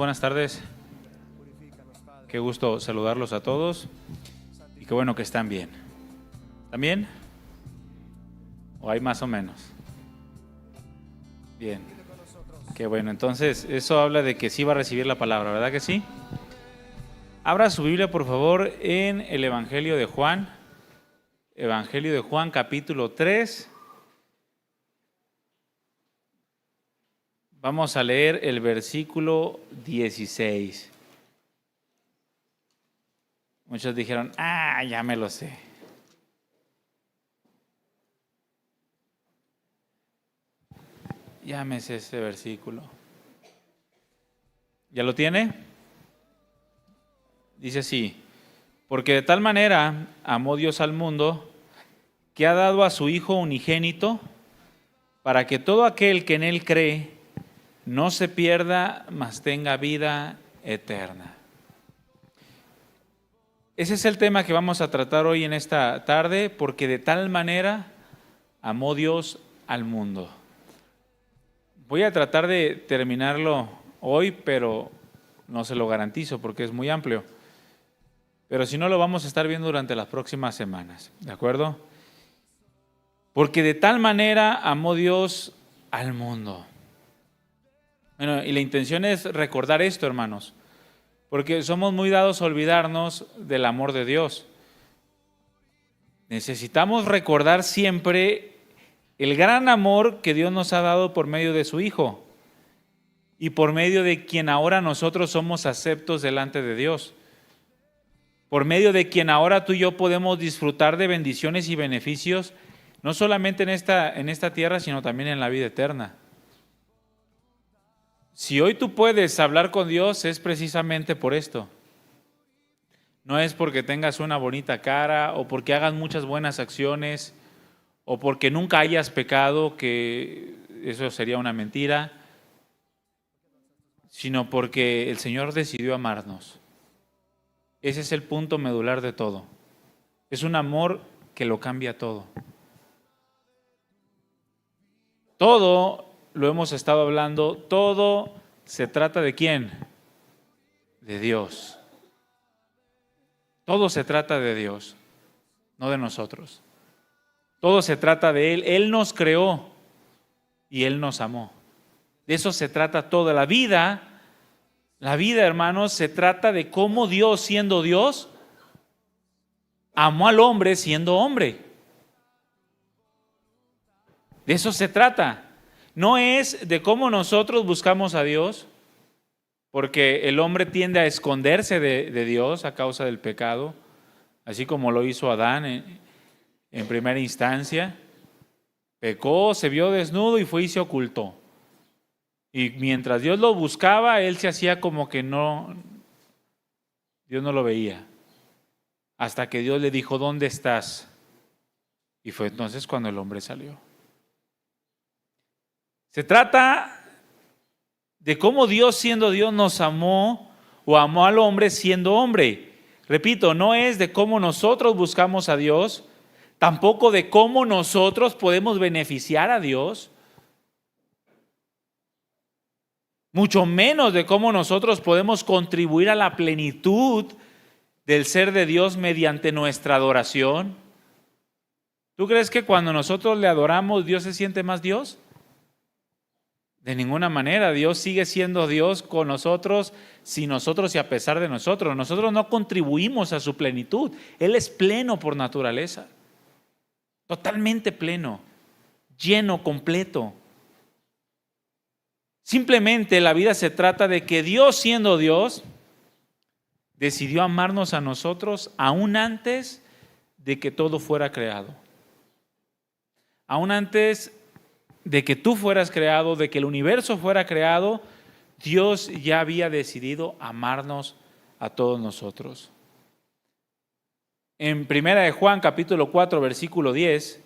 Buenas tardes, qué gusto saludarlos a todos y qué bueno que están bien. ¿Están bien? ¿O hay más o menos? Bien, qué bueno. Entonces, eso habla de que sí va a recibir la palabra, ¿verdad que sí? Abra su Biblia, por favor, en el Evangelio de Juan capítulo 3. Vamos a leer el versículo 16. Muchos dijeron, ya me lo sé. Ya me sé ese versículo. ¿Ya lo tiene? Dice así: porque de tal manera amó Dios al mundo, que ha dado a su Hijo unigénito, para que todo aquel que en Él cree no se pierda, mas tenga vida eterna. Ese es el tema que vamos a tratar hoy en esta tarde, porque de tal manera amó Dios al mundo. Voy a tratar de terminarlo hoy, pero no se lo garantizo porque es muy amplio. Pero si no, lo vamos a estar viendo durante las próximas semanas, ¿de acuerdo? Porque de tal manera amó Dios al mundo. Bueno, y la intención es recordar esto, hermanos, porque somos muy dados a olvidarnos del amor de Dios. Necesitamos recordar siempre el gran amor que Dios nos ha dado por medio de su Hijo y por medio de quien ahora nosotros somos aceptos delante de Dios. Por medio de quien ahora tú y yo podemos disfrutar de bendiciones y beneficios, no solamente en esta tierra, sino también en la vida eterna. Si hoy tú puedes hablar con Dios, es precisamente por esto. No es porque tengas una bonita cara o porque hagas muchas buenas acciones o porque nunca hayas pecado, que eso sería una mentira, sino porque el Señor decidió amarnos. Ese es el punto medular de todo. Es un amor que lo cambia todo. Todo, lo hemos estado hablando, todo se trata de ¿quién? De Dios. Todo se trata de Dios, no de nosotros. Todo se trata de Él. Él nos creó y Él nos amó. De eso se trata toda la vida. La vida, hermanos, se trata de cómo Dios, siendo Dios, amó al hombre siendo hombre. De eso se trata. No es de cómo nosotros buscamos a Dios, porque el hombre tiende a esconderse de Dios a causa del pecado, así como lo hizo Adán en primera instancia. Pecó, se vio desnudo y fue y se ocultó. Y mientras Dios lo buscaba, él se hacía como que no, Dios no lo veía. Hasta que Dios le dijo, ¿dónde estás? Y fue entonces cuando el hombre salió. Se trata de cómo Dios, siendo Dios, nos amó o amó al hombre siendo hombre. Repito, no es de cómo nosotros buscamos a Dios, tampoco de cómo nosotros podemos beneficiar a Dios, mucho menos de cómo nosotros podemos contribuir a la plenitud del ser de Dios mediante nuestra adoración. ¿Tú crees que cuando nosotros le adoramos, Dios se siente más Dios? De ninguna manera. Dios sigue siendo Dios con nosotros, sin nosotros y a pesar de nosotros. Nosotros no contribuimos a su plenitud. Él es pleno por naturaleza. Totalmente pleno, lleno, completo. Simplemente la vida se trata de que Dios, siendo Dios, decidió amarnos a nosotros aún antes de que todo fuera creado. Aún antes de que tú fueras creado, de que el universo fuera creado, Dios ya había decidido amarnos a todos nosotros. En primera de Juan, capítulo 4, versículo 10,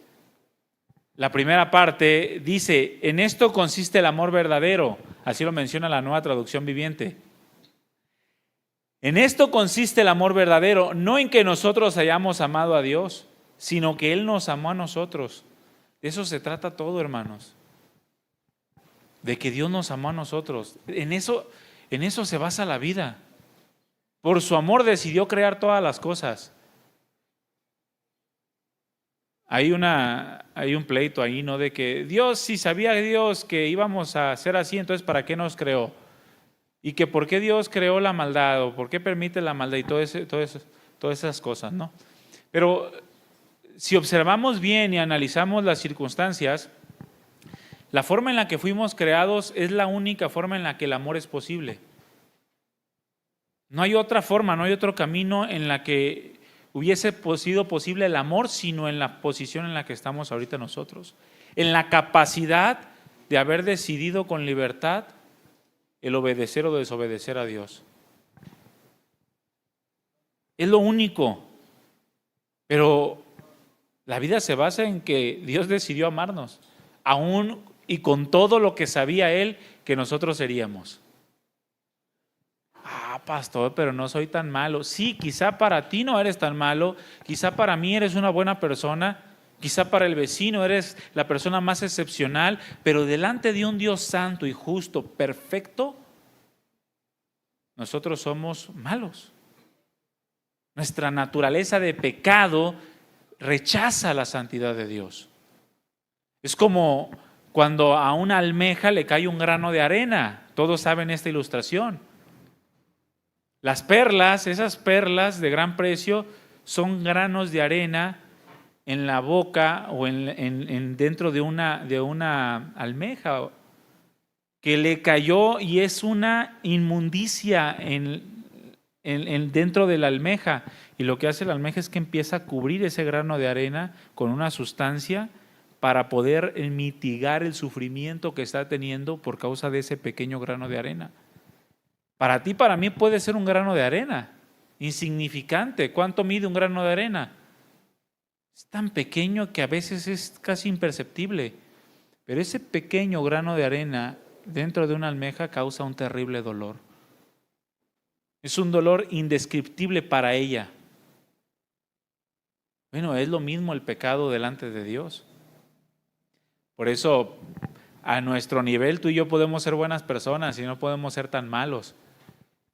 la primera parte dice, en esto consiste el amor verdadero, así lo menciona la Nueva Traducción Viviente. En esto consiste el amor verdadero, no en que nosotros hayamos amado a Dios, sino que Él nos amó a nosotros. De eso se trata todo, hermanos. De que Dios nos amó a nosotros. En eso En eso se basa la vida. Por su amor decidió crear todas las cosas. Hay un pleito ahí, ¿no? De que Dios, si sabía Dios que íbamos a ser así, entonces ¿para qué nos creó? Y que por qué Dios creó la maldad o por qué permite la maldad y todas esas cosas, ¿no? Pero si observamos bien y analizamos las circunstancias, la forma en la que fuimos creados es la única forma en la que el amor es posible. No hay otra forma, no hay otro camino en la que hubiese sido posible el amor, sino en la posición en la que estamos ahorita nosotros. En la capacidad de haber decidido con libertad el obedecer o desobedecer a Dios. Es lo único. Pero la vida se basa en que Dios decidió amarnos, aún y con todo lo que sabía Él que nosotros seríamos. Pastor, pero no soy tan malo. Sí, quizá para ti no eres tan malo, quizá para mí eres una buena persona, quizá para el vecino eres la persona más excepcional, pero delante de un Dios santo y justo, perfecto, nosotros somos malos. Nuestra naturaleza de pecado rechaza la santidad de Dios. Es como cuando a una almeja le cae un grano de arena. Todos saben esta ilustración. Las perlas, esas perlas de gran precio, son granos de arena en la boca o dentro de una almeja que le cayó y es una inmundicia dentro de la almeja. Y lo que hace la almeja es que empieza a cubrir ese grano de arena con una sustancia para poder mitigar el sufrimiento que está teniendo por causa de ese pequeño grano de arena. Para ti, para mí puede ser un grano de arena, insignificante. ¿Cuánto mide un grano de arena? Es tan pequeño que a veces es casi imperceptible. Pero ese pequeño grano de arena dentro de una almeja causa un terrible dolor. Es un dolor indescriptible para ella. Bueno, es lo mismo el pecado delante de Dios. Por eso, a nuestro nivel, tú y yo podemos ser buenas personas y no podemos ser tan malos.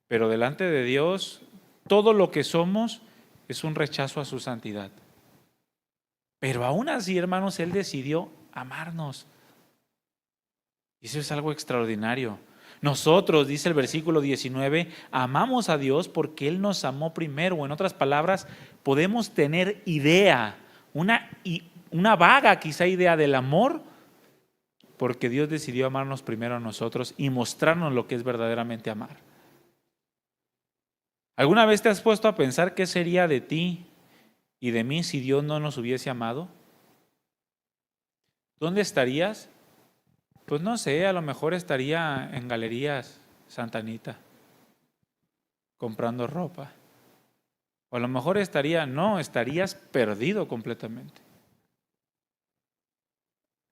Pero delante de Dios, todo lo que somos es un rechazo a su santidad. Pero aún así, hermanos, Él decidió amarnos. Y eso es algo extraordinario. Nosotros, dice el versículo 19, amamos a Dios porque Él nos amó primero. O en otras palabras, podemos tener idea, una vaga quizá idea del amor, porque Dios decidió amarnos primero a nosotros y mostrarnos lo que es verdaderamente amar. ¿Alguna vez te has puesto a pensar qué sería de ti y de mí si Dios no nos hubiese amado? ¿Dónde estarías? Pues no sé, a lo mejor estaría en Galerías Santa Anita, comprando ropa. O a lo mejor estarías perdido completamente.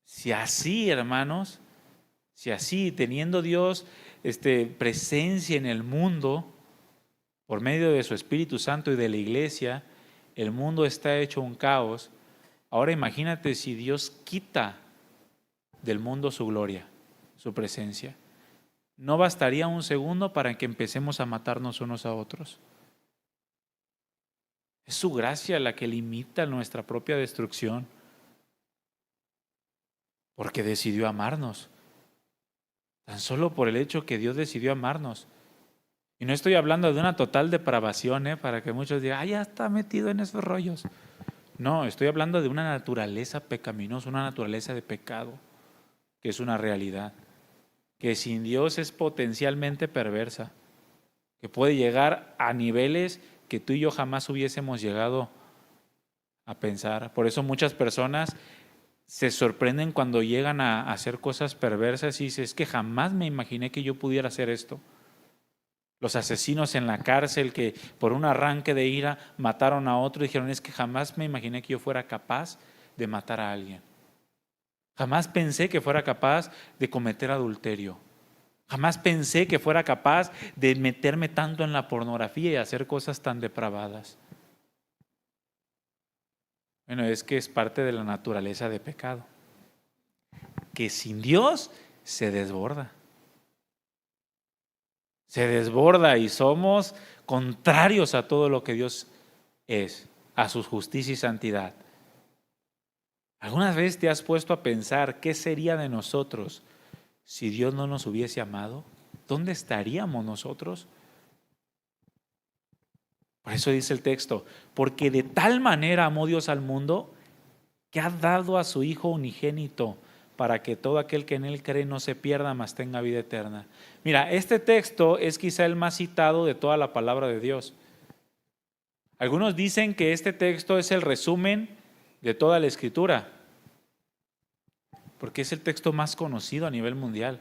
Si así, hermanos, si así, teniendo Dios presencia en el mundo, por medio de su Espíritu Santo y de la iglesia, el mundo está hecho un caos. Ahora imagínate si Dios quita del mundo su gloria, su presencia. No bastaría un segundo para que empecemos a matarnos unos a otros. Es su gracia la que limita nuestra propia destrucción, porque decidió amarnos. Tan solo por el hecho que Dios decidió amarnos. Y no estoy hablando de una total depravación, para que muchos digan, ya está metido en esos rollos. No, estoy hablando de una naturaleza pecaminosa, una naturaleza de pecado, que es una realidad, que sin Dios es potencialmente perversa, que puede llegar a niveles que tú y yo jamás hubiésemos llegado a pensar. Por eso muchas personas se sorprenden cuando llegan a hacer cosas perversas y dicen, es que jamás me imaginé que yo pudiera hacer esto. Los asesinos en la cárcel que por un arranque de ira mataron a otro, dijeron, es que jamás me imaginé que yo fuera capaz de matar a alguien. Jamás pensé que fuera capaz de cometer adulterio. Jamás pensé que fuera capaz de meterme tanto en la pornografía y hacer cosas tan depravadas. Bueno, es que es parte de la naturaleza de pecado, que sin Dios se desborda. Se desborda y somos contrarios a todo lo que Dios es, a su justicia y santidad. ¿Alguna vez te has puesto a pensar qué sería de nosotros si Dios no nos hubiese amado? ¿Dónde estaríamos nosotros? Por eso dice el texto, porque de tal manera amó Dios al mundo que ha dado a su Hijo unigénito para que todo aquel que en Él cree no se pierda, mas tenga vida eterna. Mira, este texto es quizá el más citado de toda la palabra de Dios. Algunos dicen que este texto es el resumen de toda la Escritura, porque es el texto más conocido a nivel mundial.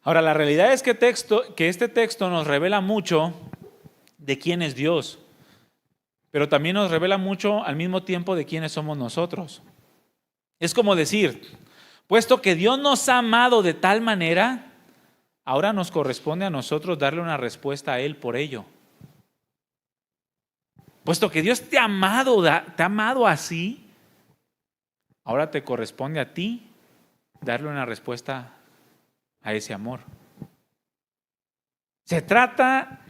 Ahora, la realidad es que este texto nos revela mucho de quién es Dios, pero también nos revela mucho al mismo tiempo de quiénes somos nosotros. Es como decir, puesto que Dios nos ha amado de tal manera, ahora nos corresponde a nosotros darle una respuesta a Él por ello. Puesto que Dios te ha amado así, ahora te corresponde a ti darle una respuesta a ese amor. Se trata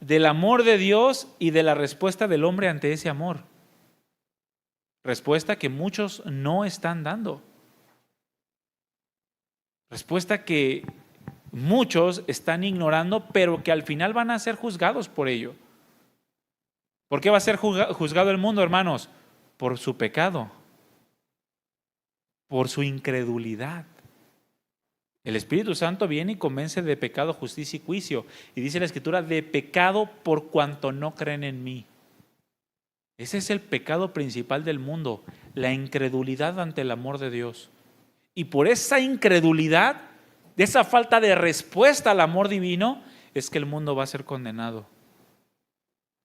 del amor de Dios y de la respuesta del hombre ante ese amor. Respuesta que muchos no están dando. Respuesta que muchos están ignorando, pero que al final van a ser juzgados por ello. ¿Por qué va a ser juzgado el mundo, hermanos? Por su pecado, por su incredulidad. El Espíritu Santo viene y convence de pecado, justicia y juicio. Y dice la Escritura, de pecado por cuanto no creen en mí. Ese es el pecado principal del mundo, la incredulidad ante el amor de Dios. Y por esa incredulidad, de esa falta de respuesta al amor divino, es que el mundo va a ser condenado.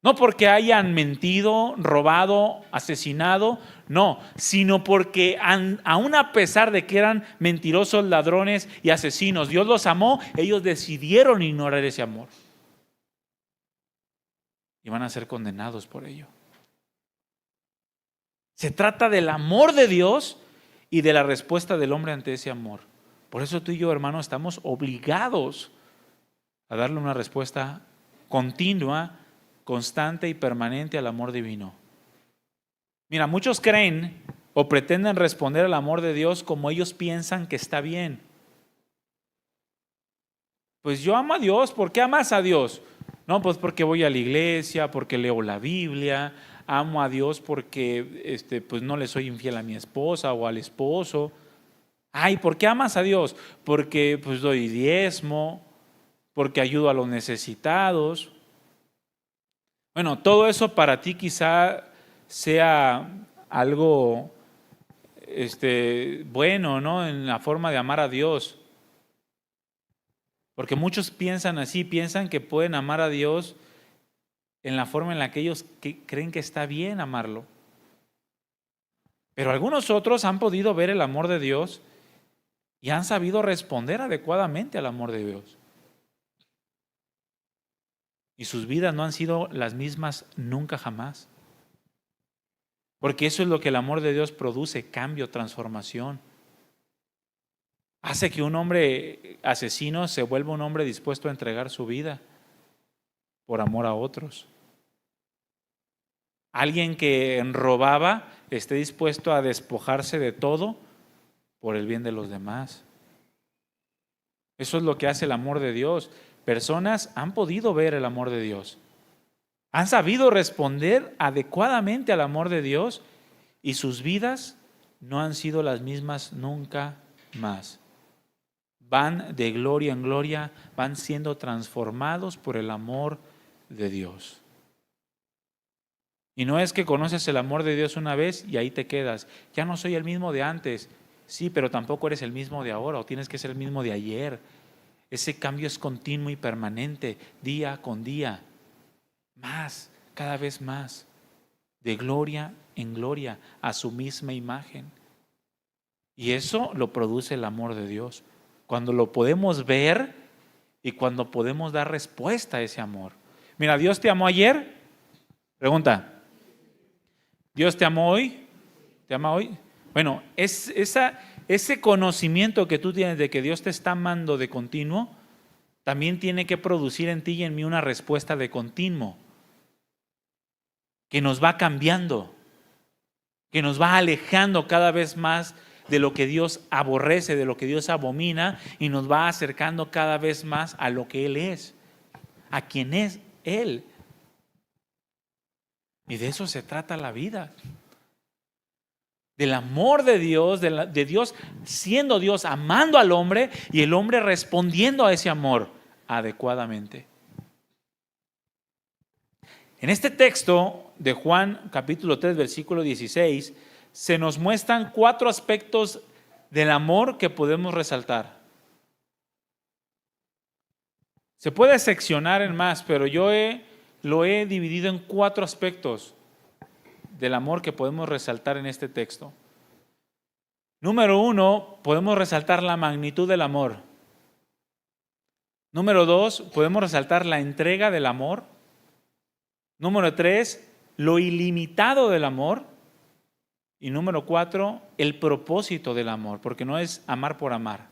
No porque hayan mentido, robado, asesinado, no, sino porque aún a pesar de que eran mentirosos, ladrones y asesinos, Dios los amó, ellos decidieron ignorar ese amor. Y van a ser condenados por ello. Se trata del amor de Dios y de la respuesta del hombre ante ese amor. Por eso tú y yo, hermano, estamos obligados a darle una respuesta continua, constante y permanente al amor divino. Mira, muchos creen o pretenden responder al amor de Dios como ellos piensan que está bien. Pues yo amo a Dios. ¿Por qué amas a Dios? No, pues porque voy a la iglesia, porque leo la Biblia. Amo a Dios porque pues no le soy infiel a mi esposa o al esposo. Ay, ¿por qué amas a Dios? Porque pues doy diezmo, porque ayudo a los necesitados. Bueno, todo eso para ti quizá sea algo bueno, ¿no? En la forma de amar a Dios. Porque muchos piensan así, piensan que pueden amar a Dios en la forma en la que ellos creen que está bien amarlo. Pero algunos otros han podido ver el amor de Dios y han sabido responder adecuadamente al amor de Dios. Y sus vidas no han sido las mismas nunca jamás. Porque eso es lo que el amor de Dios produce, cambio, transformación. Hace que un hombre asesino se vuelva un hombre dispuesto a entregar su vida por amor a otros. Alguien que robaba esté dispuesto a despojarse de todo por el bien de los demás. Eso es lo que hace el amor de Dios. Personas han podido ver el amor de Dios, han sabido responder adecuadamente al amor de Dios y sus vidas no han sido las mismas nunca más. Van de gloria en gloria, van siendo transformados por el amor de Dios. Y no es que conoces el amor de Dios una vez y ahí te quedas. Ya no soy el mismo de antes. Sí, pero tampoco eres el mismo de ahora o tienes que ser el mismo de ayer. Ese cambio es continuo y permanente, día con día. Más, cada vez más. De gloria en gloria, a su misma imagen. Y eso lo produce el amor de Dios. Cuando lo podemos ver y cuando podemos dar respuesta a ese amor. Mira, ¿Dios te amó ayer? Pregunta. ¿Dios te amó hoy? ¿Te ama hoy? Bueno, ese conocimiento que tú tienes de que Dios te está amando de continuo, también tiene que producir en ti y en mí una respuesta de continuo, que nos va cambiando, que nos va alejando cada vez más de lo que Dios aborrece, de lo que Dios abomina, y nos va acercando cada vez más a lo que Él es, a quien es Él. Y de eso se trata la vida. Del amor de Dios, de Dios siendo Dios, amando al hombre, y el hombre respondiendo a ese amor adecuadamente. En este texto de Juan capítulo 3 versículo 16 se nos muestran 4 aspectos del amor que podemos resaltar. Se puede seccionar en más, pero yo lo he dividido en 4 aspectos del amor que podemos resaltar en este texto. Número 1, podemos resaltar la magnitud del amor. Número 2, podemos resaltar la entrega del amor. Número 3, lo ilimitado del amor. Y número 4, el propósito del amor, porque no es amar por amar.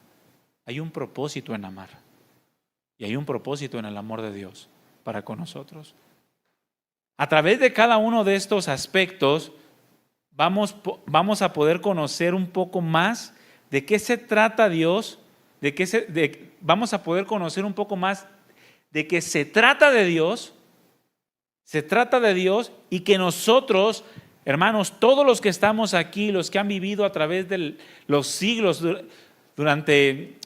Hay un propósito en amar. Y hay un propósito en el amor de Dios para con nosotros. A través de cada uno de estos aspectos vamos a poder conocer un poco más de qué se trata Dios, vamos a poder conocer un poco más de que se trata de Dios y que nosotros, hermanos, todos los que estamos aquí, los que han vivido a través de los siglos, durante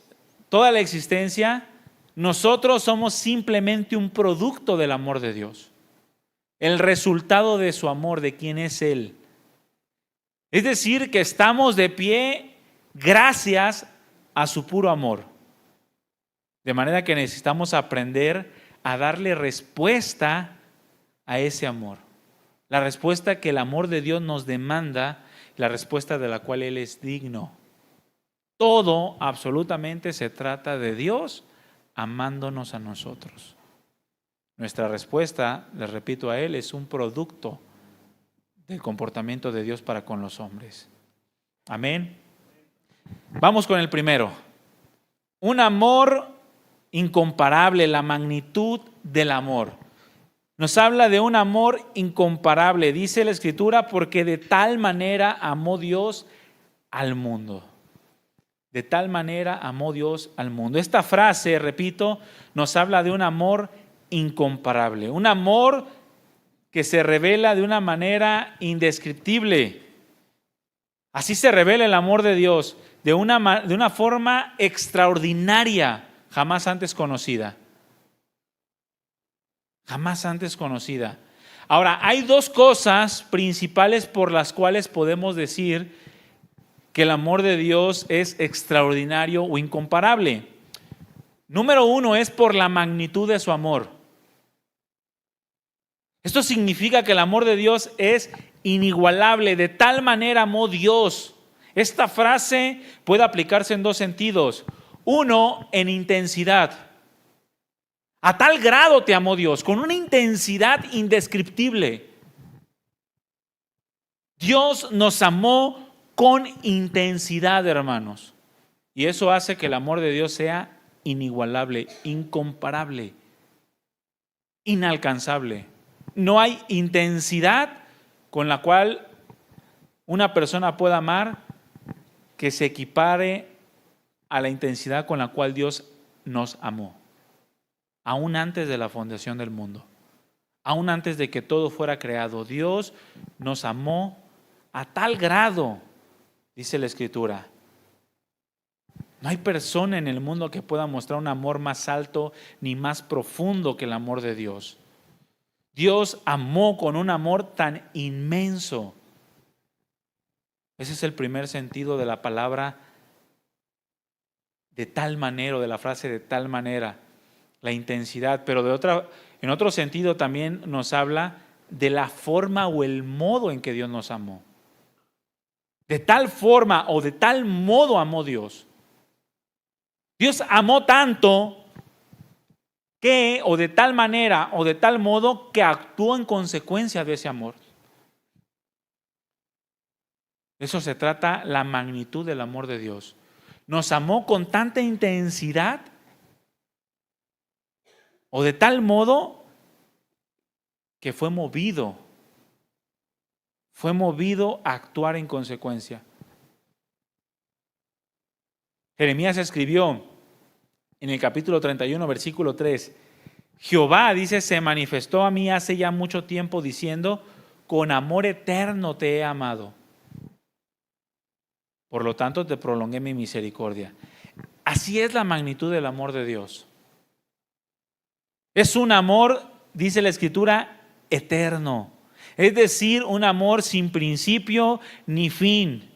toda la existencia, nosotros somos simplemente un producto del amor de Dios. El resultado de su amor, de quién es Él. Es decir, que estamos de pie gracias a su puro amor. De manera que necesitamos aprender a darle respuesta a ese amor. La respuesta que el amor de Dios nos demanda, la respuesta de la cual Él es digno. Todo absolutamente se trata de Dios amándonos a nosotros. Nuestra respuesta, les repito a Él, es un producto del comportamiento de Dios para con los hombres. Amén. Vamos con el primero. Un amor incomparable, la magnitud del amor. Nos habla de un amor incomparable, dice la Escritura, porque de tal manera amó Dios al mundo. De tal manera amó Dios al mundo. Esta frase, repito, nos habla de un amor incomparable, un amor que se revela de una manera indescriptible. Así se revela el amor de Dios, de una forma extraordinaria, jamás antes conocida. Jamás antes conocida. Ahora, hay 2 cosas principales por las cuales podemos decir que el amor de Dios es extraordinario o incomparable. Número 1 es por la magnitud de su amor. Esto significa que el amor de Dios es inigualable. De tal manera amó Dios. Esta frase puede aplicarse en 2 sentidos. 1, en intensidad. A tal grado te amó Dios, con una intensidad indescriptible. Dios nos amó con intensidad, hermanos. Y eso hace que el amor de Dios sea inigualable, incomparable, inalcanzable. No hay intensidad con la cual una persona pueda amar que se equipare a la intensidad con la cual Dios nos amó. Aún antes de la fundación del mundo, aún antes de que todo fuera creado, Dios nos amó a tal grado, dice la Escritura. No hay persona en el mundo que pueda mostrar un amor más alto ni más profundo que el amor de Dios. Dios amó con un amor tan inmenso. Ese es el primer sentido de la palabra de tal manera, o de la frase de tal manera, la intensidad. Pero en otro sentido también nos habla de la forma o el modo en que Dios nos amó. De tal forma o de tal modo amó Dios. Dios amó tanto que, o de tal manera, o de tal modo, que actuó en consecuencia de ese amor. De eso se trata la magnitud del amor de Dios. Nos amó con tanta intensidad O de tal modo que fue movido a actuar en consecuencia. Jeremías escribió en el capítulo 31, versículo 3, Jehová, dice, se manifestó a mí hace ya mucho tiempo diciendo, con amor eterno te he amado. Por lo tanto te prolongué mi misericordia. Así es la magnitud del amor de Dios. Es un amor, dice la Escritura, eterno. Es decir, un amor sin principio ni fin.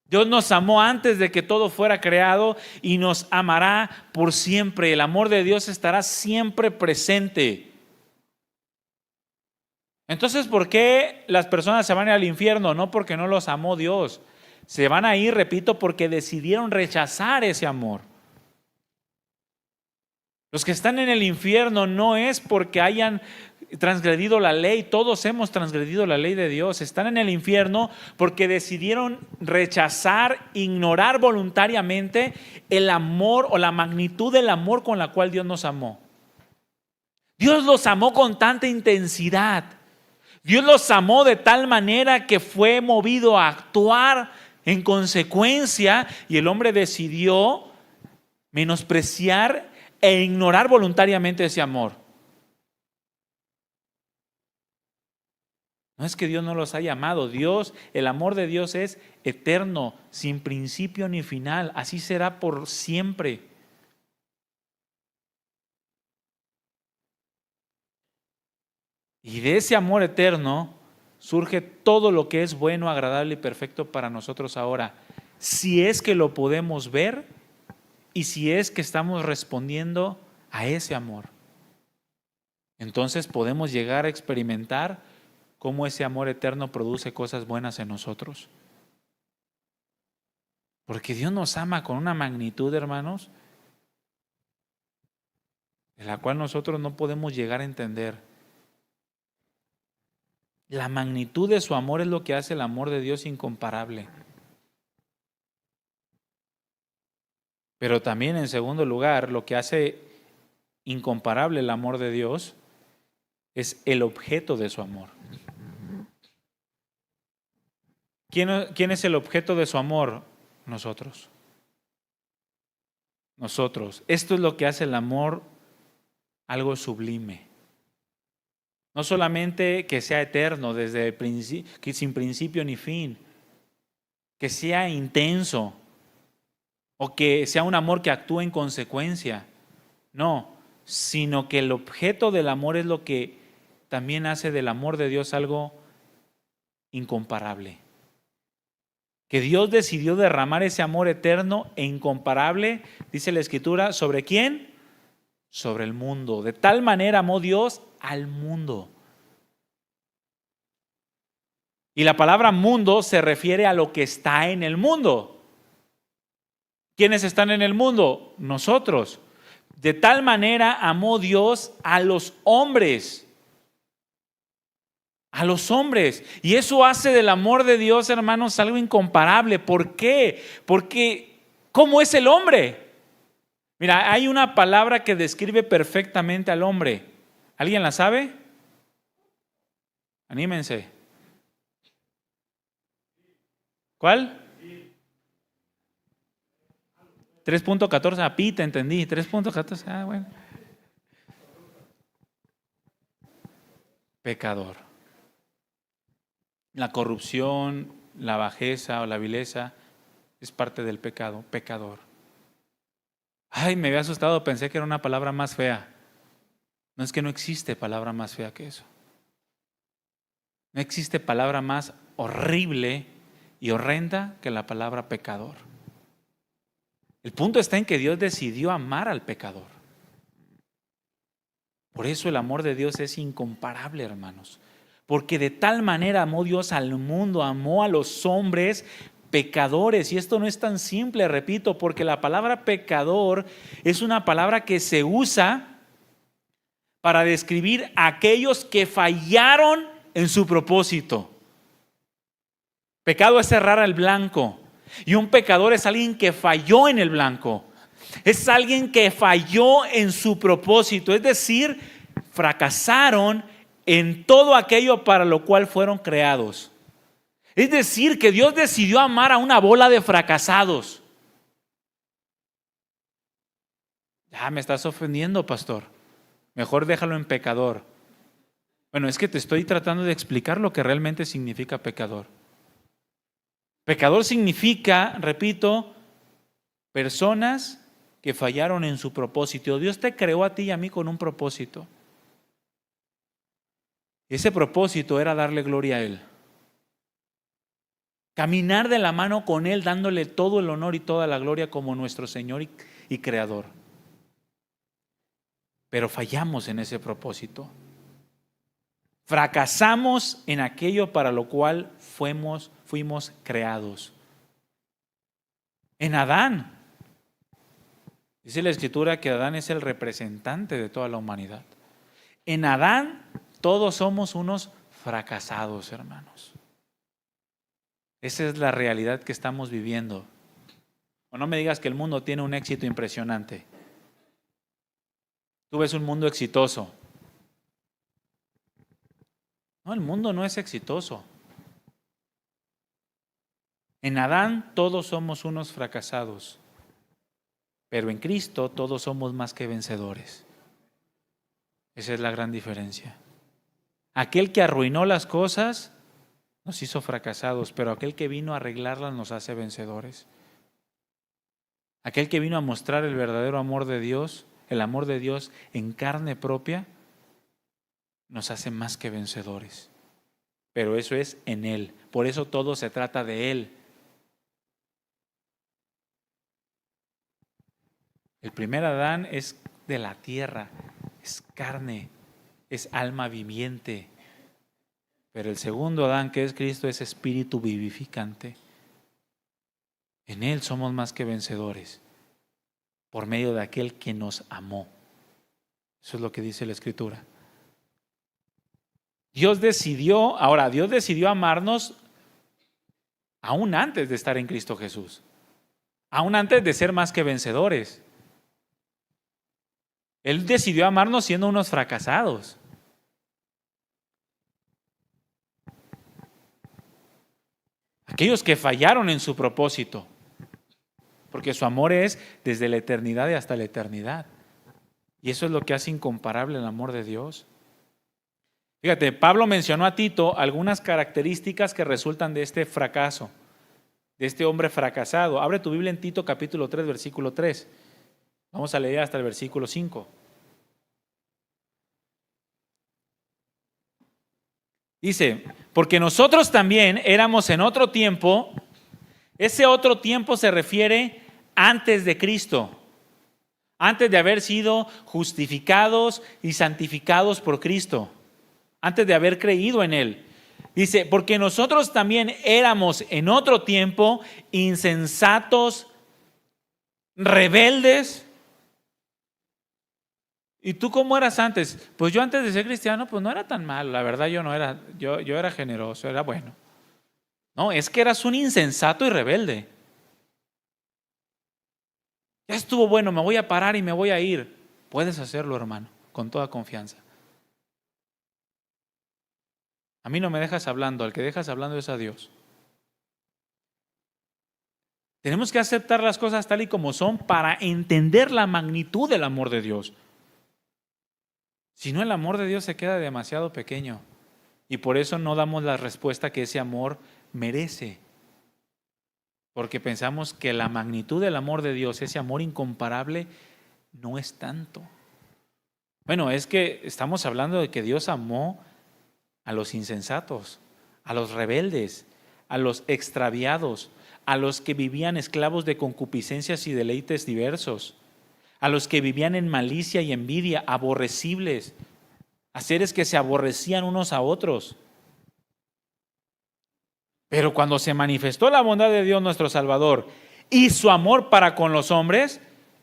Dios nos amó antes de que todo fuera creado y nos amará por siempre. El amor de Dios estará siempre presente. Entonces, ¿por qué las personas se van al infierno? No porque no los amó Dios. Se van a ir, repito, porque decidieron rechazar ese amor. Los que están en el infierno no es porque hayan transgredido la ley, todos hemos transgredido la ley de Dios. Están en el infierno porque decidieron rechazar, ignorar voluntariamente el amor o la magnitud del amor con la cual Dios nos amó. Dios los amó con tanta intensidad. Dios los amó de tal manera que fue movido a actuar en consecuencia y el hombre decidió menospreciar e ignorar voluntariamente ese amor. No es que Dios no los haya amado. Dios, el amor de Dios es eterno, sin principio ni final. Así será por siempre. Y de ese amor eterno surge todo lo que es bueno, agradable y perfecto para nosotros ahora. Si es que lo podemos ver y si es que estamos respondiendo a ese amor. Entonces podemos llegar a experimentar cómo ese amor eterno produce cosas buenas en nosotros. Porque Dios nos ama con una magnitud, hermanos, de la cual nosotros no podemos llegar a entender. La magnitud de su amor es lo que hace el amor de Dios incomparable. Pero también, en segundo lugar, lo que hace incomparable el amor de Dios es el objeto de su amor. ¿Quién es el objeto de su amor? Nosotros. Nosotros. Esto es lo que hace el amor algo sublime. No solamente que sea eterno, desde el que sin principio ni fin, que sea intenso o que sea un amor que actúe en consecuencia. No, sino que el objeto del amor es lo que también hace del amor de Dios algo incomparable. Que Dios decidió derramar ese amor eterno e incomparable, dice la Escritura, ¿sobre quién? Sobre el mundo. De tal manera amó Dios al mundo. Y la palabra mundo se refiere a lo que está en el mundo. ¿Quiénes están en el mundo? Nosotros. De tal manera amó Dios a los hombres. A los hombres. Y eso hace del amor de Dios, hermanos, algo incomparable. ¿Por qué? Porque ¿cómo es el hombre? Mira, hay una palabra que describe perfectamente al hombre. ¿Alguien la sabe? Anímense. ¿Cuál? 3.14, pi, te entendí. 3.14, bueno. Pecador. La corrupción, la bajeza o la vileza es parte del pecado, pecador. Ay, me había asustado, pensé que era una palabra más fea. No, es que no existe palabra más fea que eso. No existe palabra más horrible y horrenda que la palabra pecador. El punto está en que Dios decidió amar al pecador. Por eso el amor de Dios es incomparable, hermanos. Porque de tal manera amó Dios al mundo, amó a los hombres pecadores. Y esto no es tan simple, repito, porque la palabra pecador es una palabra que se usa para describir a aquellos que fallaron en su propósito. Pecado es errar al blanco. Y un pecador es alguien que falló en el blanco. Es alguien que falló en su propósito, es decir, fracasaron en todo aquello para lo cual fueron creados. Es decir, que Dios decidió amar a una bola de fracasados. Ya me estás ofendiendo, pastor. Mejor déjalo en pecador. Bueno, es que te estoy tratando de explicar lo que realmente significa pecador. Pecador significa, repito, personas que fallaron en su propósito. Dios te creó a ti y a mí con un propósito. Ese propósito era darle gloria a Él. Caminar de la mano con Él, dándole todo el honor y toda la gloria como nuestro Señor y Creador. Pero fallamos en ese propósito. Fracasamos en aquello para lo cual fuimos creados. En Adán, dice la Escritura que Adán es el representante de toda la humanidad. En Adán todos somos unos fracasados, hermanos. Esa es la realidad que estamos viviendo. O no me digas que el mundo tiene un éxito impresionante. Tú ves un mundo exitoso. No, el mundo no es exitoso. En Adán todos somos unos fracasados, pero en Cristo todos somos más que vencedores. Esa es la gran diferencia. Aquel que arruinó las cosas nos hizo fracasados, pero aquel que vino a arreglarlas nos hace vencedores. Aquel que vino a mostrar el verdadero amor de Dios, el amor de Dios en carne propia, nos hace más que vencedores. Pero eso es en Él. Por eso todo se trata de Él. El primer Adán es de la tierra, es carne, es alma viviente. Pero el segundo Adán, que es Cristo, es espíritu vivificante. En Él somos más que vencedores, por medio de aquel que nos amó. Eso es lo que dice la Escritura. Dios decidió amarnos aún antes de estar en Cristo Jesús, aún antes de ser más que vencedores. Él decidió amarnos siendo unos fracasados. Aquellos que fallaron en su propósito, porque su amor es desde la eternidad y hasta la eternidad. Y eso es lo que hace incomparable el amor de Dios. Fíjate, Pablo mencionó a Tito algunas características que resultan de este fracaso, de este hombre fracasado. Abre tu Biblia en Tito capítulo 3, versículo 3. Vamos a leer hasta el versículo 5. Dice, porque nosotros también éramos en otro tiempo, ese otro tiempo se refiere antes de Cristo, antes de haber sido justificados y santificados por Cristo, antes de haber creído en Él. Dice, porque nosotros también éramos en otro tiempo insensatos, rebeldes. ¿Y tú cómo eras antes? Pues yo antes de ser cristiano, pues no era tan malo. La verdad yo era generoso, era bueno. No, es que eras un insensato y rebelde. Ya estuvo bueno, me voy a parar y me voy a ir. Puedes hacerlo, hermano, con toda confianza. A mí no me dejas hablando, al que dejas hablando es a Dios. Tenemos que aceptar las cosas tal y como son para entender la magnitud del amor de Dios. Si no, el amor de Dios se queda demasiado pequeño y por eso no damos la respuesta que ese amor merece. Porque pensamos que la magnitud del amor de Dios, ese amor incomparable, no es tanto. Bueno, es que estamos hablando de que Dios amó a los insensatos, a los rebeldes, a los extraviados, a los que vivían esclavos de concupiscencias y deleites diversos, a los que vivían en malicia y envidia, aborrecibles, a seres que se aborrecían unos a otros. Pero cuando se manifestó la bondad de Dios nuestro Salvador y su amor para con los hombres,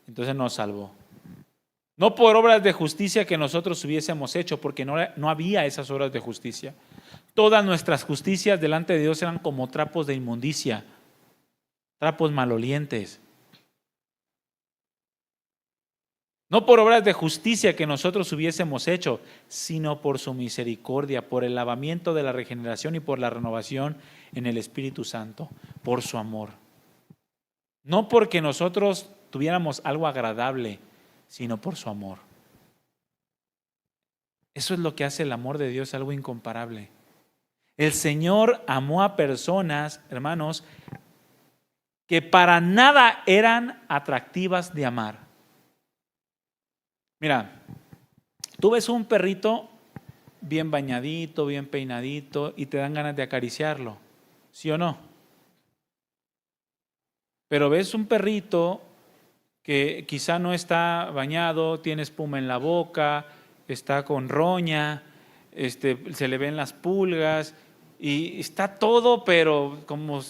entonces nos salvó. No por obras de justicia que nosotros hubiésemos hecho, porque no había esas obras de justicia. Todas nuestras justicias delante de Dios eran como trapos de inmundicia, trapos malolientes. No por obras de justicia que nosotros hubiésemos hecho, sino por su misericordia, por el lavamiento de la regeneración y por la renovación en el Espíritu Santo, por su amor. No porque nosotros tuviéramos algo agradable, sino por su amor. Eso es lo que hace el amor de Dios, algo incomparable. El Señor amó a personas, hermanos, que para nada eran atractivas de amar. Mira, tú ves un perrito bien bañadito, bien peinadito y te dan ganas de acariciarlo, ¿sí o no? Pero ves un perrito que quizá no está bañado, tiene espuma en la boca, está con roña, se le ven las pulgas y está todo, pero como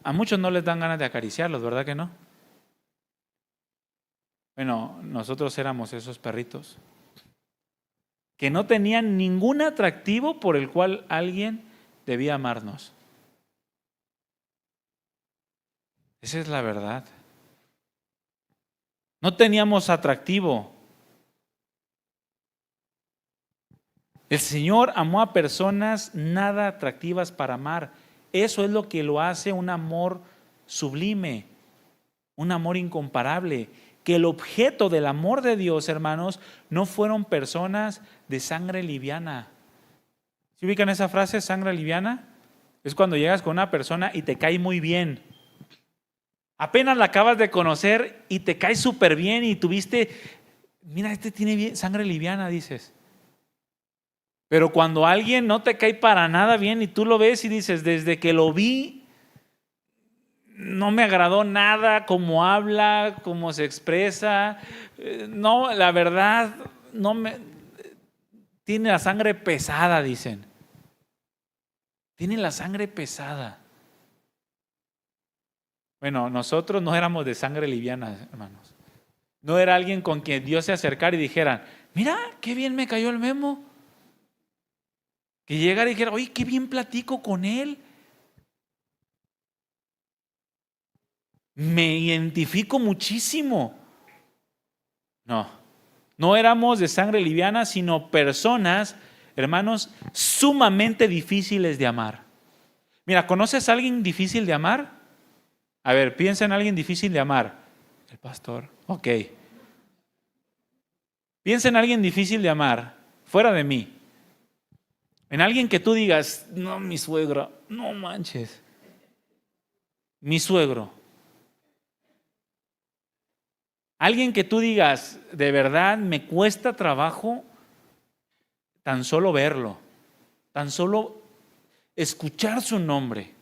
a muchos no les dan ganas de acariciarlos, ¿verdad que no? Bueno, nosotros éramos esos perritos que no tenían ningún atractivo por el cual alguien debía amarnos. Esa es la verdad. No teníamos atractivo. El Señor amó a personas nada atractivas para amar. Eso es lo que lo hace un amor sublime, un amor incomparable. Que el objeto del amor de Dios, hermanos, no fueron personas de sangre liviana. ¿Sí ubican esa frase, sangre liviana? Es cuando llegas con una persona y te cae muy bien. Apenas la acabas de conocer y te cae súper bien y tuviste, mira, tiene sangre liviana, dices. Pero cuando alguien no te cae para nada bien y tú lo ves y dices, desde que lo vi, no me agradó nada cómo habla, cómo se expresa. No, la verdad, tiene la sangre pesada, dicen. Tiene la sangre pesada. Bueno, nosotros no éramos de sangre liviana, hermanos. No era alguien con quien Dios se acercara y dijera, mira, qué bien me cayó el Memo. Que llegara y dijera, oye, qué bien platico con él. Me identifico muchísimo. No éramos de sangre liviana, sino personas, hermanos, sumamente difíciles de amar. Mira, ¿conoces a alguien difícil de amar? A ver, piensa en alguien difícil de amar. El pastor, ok. Piensa en alguien difícil de amar, fuera de mí. En alguien que tú digas, no, mi suegro, no manches. Mi suegro. Alguien que tú digas, de verdad me cuesta trabajo tan solo verlo, tan solo escuchar su nombre.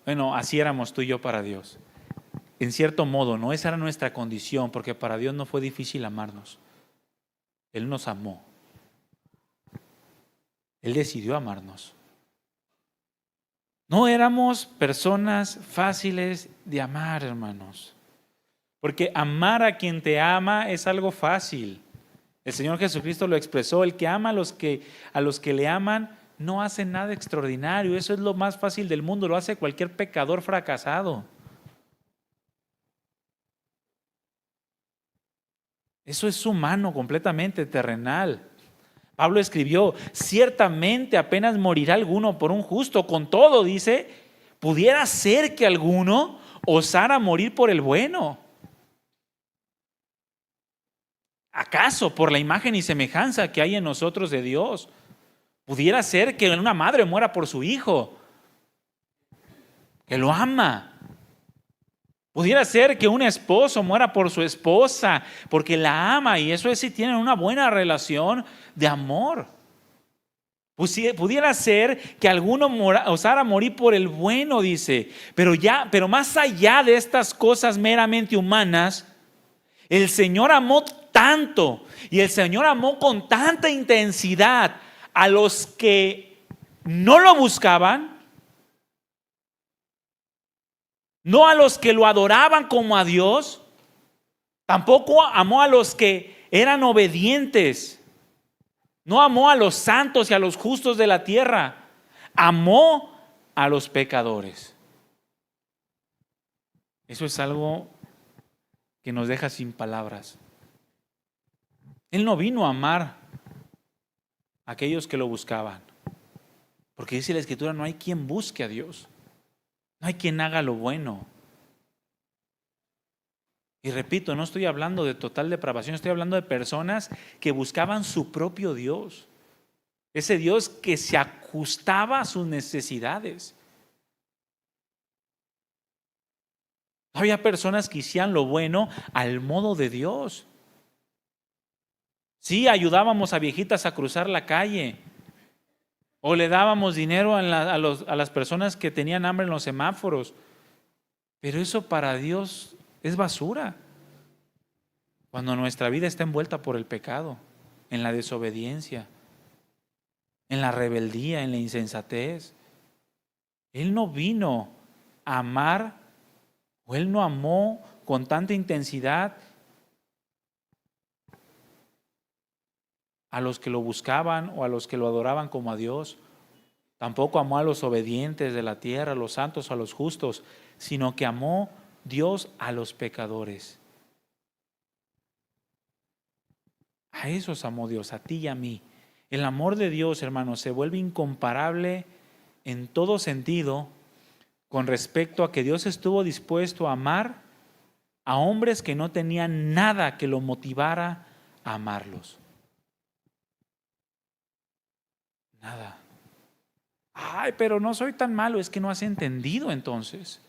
Bueno, así éramos tú y yo para Dios. En cierto modo, no, esa era nuestra condición, porque para Dios no fue difícil amarnos. Él nos amó. Él decidió amarnos. No éramos personas fáciles de amar, hermanos. Porque amar a quien te ama es algo fácil. El Señor Jesucristo lo expresó. El que ama a los que le aman no hace nada extraordinario. Eso es lo más fácil del mundo. Lo hace cualquier pecador fracasado. Eso es humano, completamente terrenal. Pablo escribió, ciertamente apenas morirá alguno por un justo. Con todo, dice, pudiera ser que alguno osara morir por el bueno. ¿Acaso por la imagen y semejanza que hay en nosotros de Dios? Pudiera ser que una madre muera por su hijo, que lo ama. Pudiera ser que un esposo muera por su esposa, porque la ama, y eso es si tienen una buena relación de amor. Pudiera ser que alguno osara morir por el bueno, dice. Pero más allá de estas cosas meramente humanas, el Señor amó tanto y el Señor amó con tanta intensidad a los que no lo buscaban, no a los que lo adoraban como a Dios, tampoco amó a los que eran obedientes, no amó a los santos y a los justos de la tierra, amó a los pecadores. Eso es algo que nos deja sin palabras. Él no vino a amar a aquellos que lo buscaban, porque dice la Escritura, no hay quien busque a Dios, no hay quien haga lo bueno. Y repito, no estoy hablando de total depravación, estoy hablando de personas que buscaban su propio Dios, ese Dios que se ajustaba a sus necesidades. Había personas que hacían lo bueno al modo de Dios. Sí, ayudábamos a viejitas a cruzar la calle, o le dábamos dinero a las personas que tenían hambre en los semáforos, pero eso para Dios es basura. Cuando nuestra vida está envuelta por el pecado, en la desobediencia, en la rebeldía, en la insensatez. Él no vino a amar, o Él no amó con tanta intensidad a los que lo buscaban o a los que lo adoraban como a Dios. Tampoco amó a los obedientes de la tierra, a los santos o a los justos, sino que amó Dios a los pecadores. A esos amó Dios, a ti y a mí. El amor de Dios, hermanos, se vuelve incomparable en todo sentido con respecto a que Dios estuvo dispuesto a amar a hombres que no tenían nada que lo motivara a amarlos. Nada. Ay, pero no soy tan malo. Es que no has entendido entonces.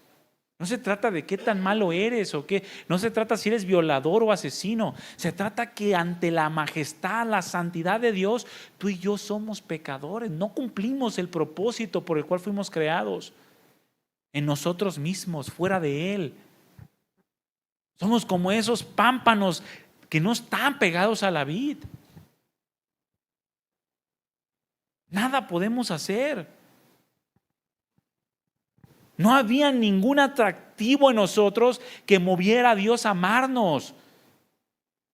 No se trata de qué tan malo eres o qué. No se trata si eres violador o asesino. Se trata que ante la majestad, la santidad de Dios, tú y yo somos pecadores. No cumplimos el propósito por el cual fuimos creados. En nosotros mismos, fuera de Él. Somos como esos pámpanos que no están pegados a la vid. Nada podemos hacer. No había ningún atractivo en nosotros que moviera a Dios a amarnos,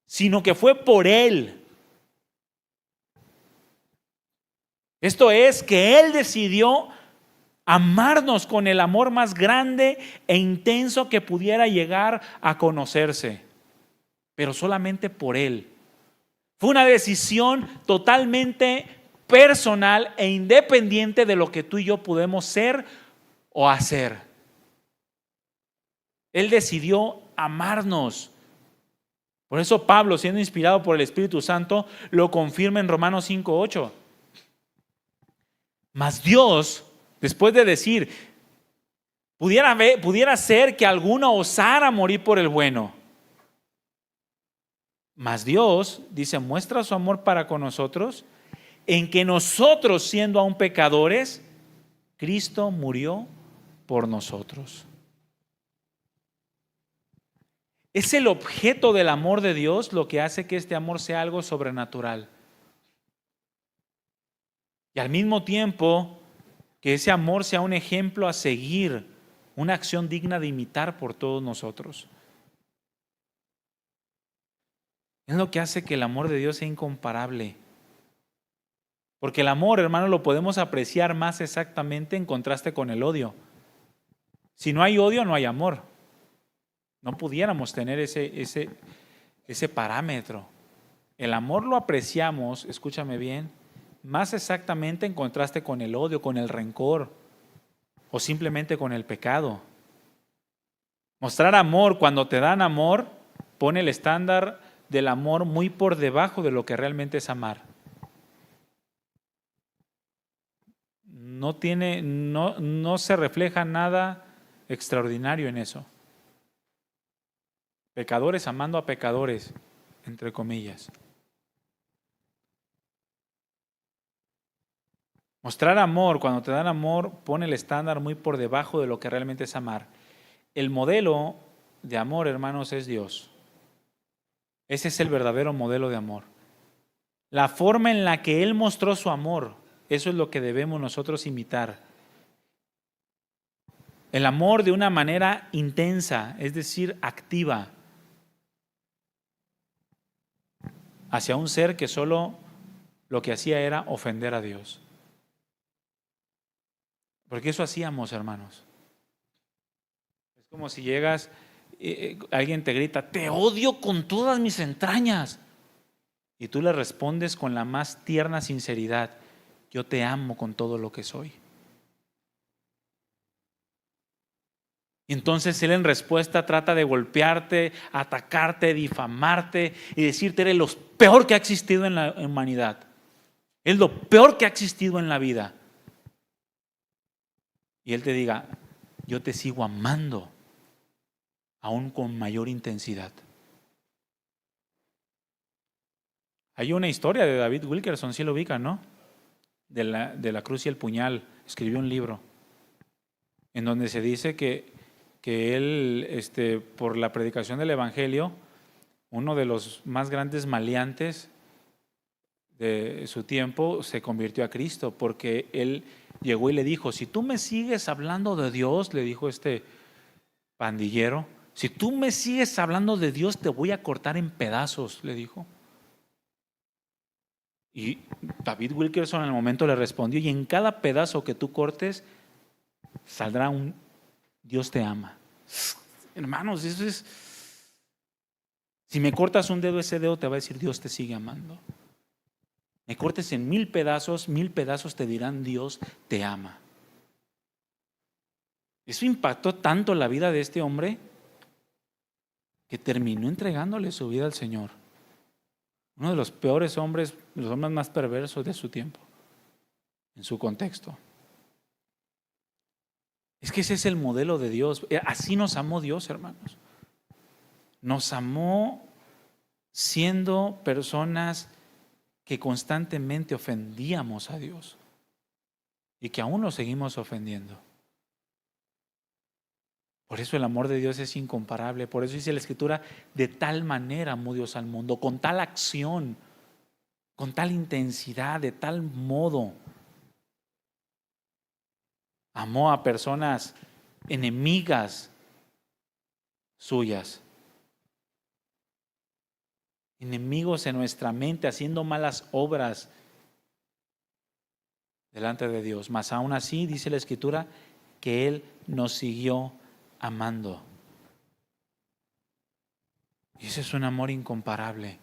sino que fue por Él. Esto es que Él decidió amarnos con el amor más grande e intenso que pudiera llegar a conocerse, pero solamente por Él. Fue una decisión totalmente personal e independiente de lo que tú y yo podemos ser o hacer. Él decidió amarnos. Por eso Pablo, siendo inspirado por el Espíritu Santo, lo confirma en Romanos 5:8. Mas Dios, después de decir, pudiera ser que alguno osara morir por el bueno. Mas Dios, dice, muestra su amor para con nosotros, en que nosotros, siendo aún pecadores, Cristo murió por nosotros. Es el objeto del amor de Dios lo que hace que este amor sea algo sobrenatural. Y al mismo tiempo que ese amor sea un ejemplo a seguir, una acción digna de imitar por todos nosotros. Es lo que hace que el amor de Dios sea incomparable. Porque el amor, hermano, lo podemos apreciar más exactamente en contraste con el odio. Si no hay odio, no hay amor. No pudiéramos tener ese parámetro. El amor lo apreciamos, escúchame bien, más exactamente en contraste con el odio, con el rencor o simplemente con el pecado. Mostrar amor cuando te dan amor pone el estándar del amor muy por debajo de lo que realmente es amar. No se refleja nada extraordinario en eso. Pecadores amando a pecadores, entre comillas. Mostrar amor, cuando te dan amor, pone el estándar muy por debajo de lo que realmente es amar. El modelo de amor, hermanos, es Dios. Ese es el verdadero modelo de amor. La forma en la que Él mostró su amor, eso es lo que debemos nosotros imitar. El amor de una manera intensa, es decir, activa, hacia un ser que solo lo que hacía era ofender a Dios. Porque eso hacíamos, hermanos. Es como si llegas alguien te grita, te odio con todas mis entrañas, y tú le respondes con la más tierna sinceridad, yo te amo con todo lo que soy. Y entonces él en respuesta trata de golpearte, atacarte, difamarte y decirte, eres lo peor que ha existido en la humanidad. Es lo peor que ha existido en la vida. Y él te diga, yo te sigo amando, aún con mayor intensidad. Hay una historia de David Wilkerson, si lo ubican, ¿no? De la cruz y el puñal. Escribió un libro en donde se dice que él, por la predicación del Evangelio, uno de los más grandes maleantes de su tiempo se convirtió a Cristo, porque él llegó y le dijo, si tú me sigues hablando de Dios, le dijo este pandillero, si tú me sigues hablando de Dios, te voy a cortar en pedazos, le dijo. Y David Wilkerson en el momento le respondió, y en cada pedazo que tú cortes, saldrá un Dios te ama. Hermanos, eso es, si me cortas un dedo, ese dedo te va a decir Dios te sigue amando. Me cortes en 1000 pedazos te dirán Dios te ama. Eso impactó tanto la vida de este hombre que terminó entregándole su vida al Señor. Uno de los peores hombres, los hombres más perversos de su tiempo, en su contexto. Es que ese es el modelo de Dios. Así nos amó Dios, hermanos. Nos amó siendo personas que constantemente ofendíamos a Dios y que aún lo seguimos ofendiendo. Por eso el amor de Dios es incomparable. Por eso dice la Escritura, de tal manera amó Dios al mundo, con tal acción, con tal intensidad, de tal modo. Amó a personas enemigas suyas, enemigos en nuestra mente, haciendo malas obras delante de Dios. Mas aún así, dice la Escritura, que Él nos siguió amando. Y ese es un amor incomparable.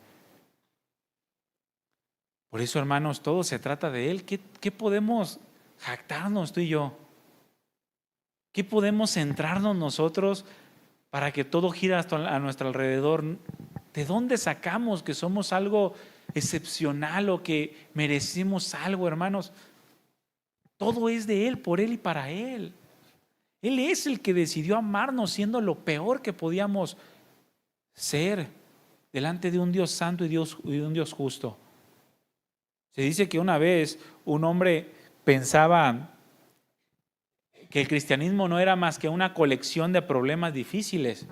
Por eso, hermanos, todo se trata de Él. ¿Qué podemos jactarnos tú y yo? ¿Qué podemos centrarnos nosotros para que todo gira a nuestro alrededor? ¿De dónde sacamos que somos algo excepcional o que merecemos algo, hermanos? Todo es de Él, por Él y para Él. Él es el que decidió amarnos siendo lo peor que podíamos ser delante de un Dios santo y de un Dios justo. Se dice que una vez un hombre pensaba que el cristianismo no era más que una colección de problemas difíciles.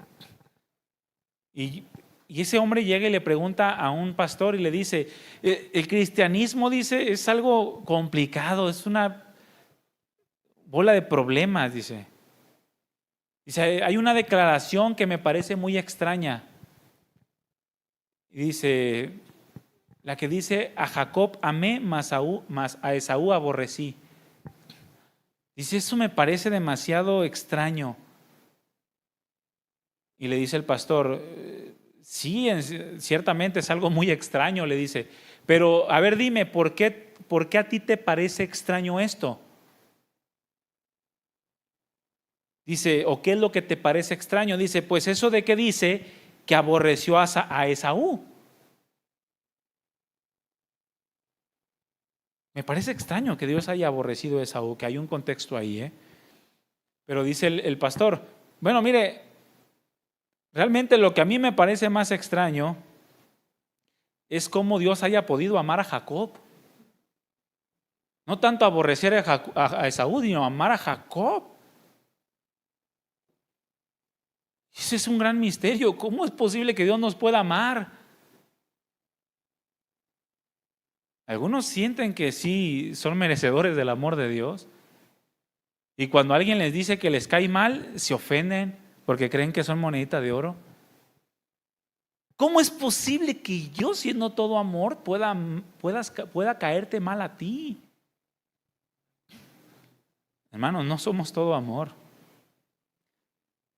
Y ese hombre llega y le pregunta a un pastor y le dice, el cristianismo, dice, es algo complicado, es una bola de problemas, dice. Dice, hay una declaración que me parece muy extraña. Y dice, la que dice, a Jacob amé, mas a Esaú aborrecí. Dice, eso me parece demasiado extraño. Y le dice el pastor, sí, ciertamente es algo muy extraño, le dice. Pero, a ver, dime, ¿por qué a ti te parece extraño esto? Dice, ¿o qué es lo que te parece extraño? Dice, pues eso de que dice que aborreció a Esaú. Me parece extraño que Dios haya aborrecido a Esaú, que hay un contexto ahí, Pero dice el pastor, bueno, mire, realmente lo que a mí me parece más extraño es cómo Dios haya podido amar a Jacob. No tanto aborrecer a Esaú, sino amar a Jacob. Ese es un gran misterio. ¿Cómo es posible que Dios nos pueda amar? Algunos sienten que sí son merecedores del amor de Dios. Y cuando alguien les dice que les cae mal, se ofenden porque creen que son monedita de oro. ¿Cómo es posible que yo, siendo todo amor, pueda caerte mal a ti? Hermanos, no somos todo amor.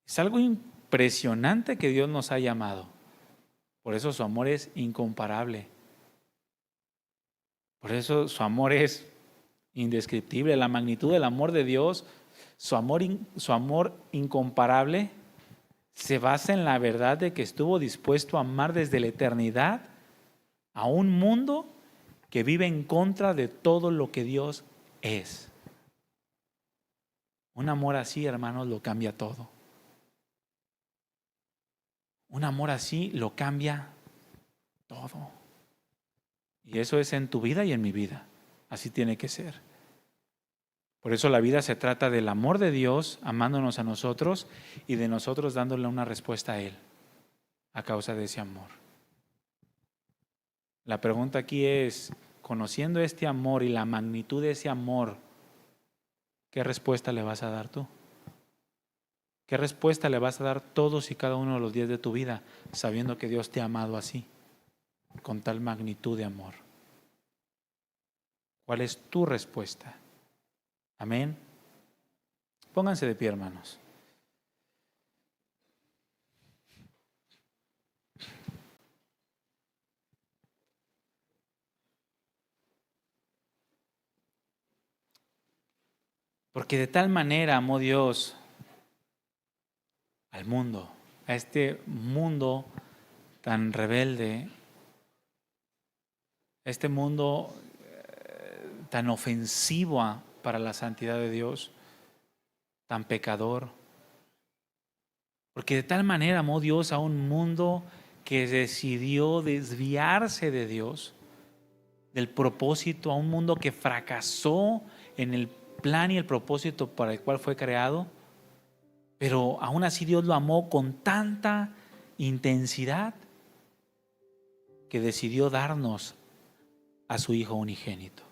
Es algo impresionante que Dios nos ha llamado. Por eso su amor es incomparable. Por eso su amor es indescriptible. La magnitud del amor de Dios, su amor incomparable, se basa en la verdad de que estuvo dispuesto a amar desde la eternidad a un mundo que vive en contra de todo lo que Dios es. Un amor así, hermanos, lo cambia todo. Un amor así lo cambia todo. Y eso es en tu vida y en mi vida. Así tiene que ser. Por eso la vida se trata del amor de Dios amándonos a nosotros y de nosotros dándole una respuesta a Él a causa de ese amor. La pregunta aquí es, conociendo este amor y la magnitud de ese amor, ¿qué respuesta le vas a dar tú? ¿Qué respuesta le vas a dar todos y cada uno de los días de tu vida, sabiendo que Dios te ha amado así, con tal magnitud de amor? ¿Cuál es tu respuesta? Amén. Pónganse de pie, hermanos. Porque de tal manera amó Dios al mundo, a este mundo tan rebelde, a este mundo tan ofensivo para la santidad de Dios, tan pecador. Porque de tal manera amó Dios a un mundo que decidió desviarse de Dios, del propósito, a un mundo que fracasó en el plan y el propósito para el cual fue creado. Pero aún así Dios lo amó con tanta intensidad que decidió darnos a su Hijo unigénito.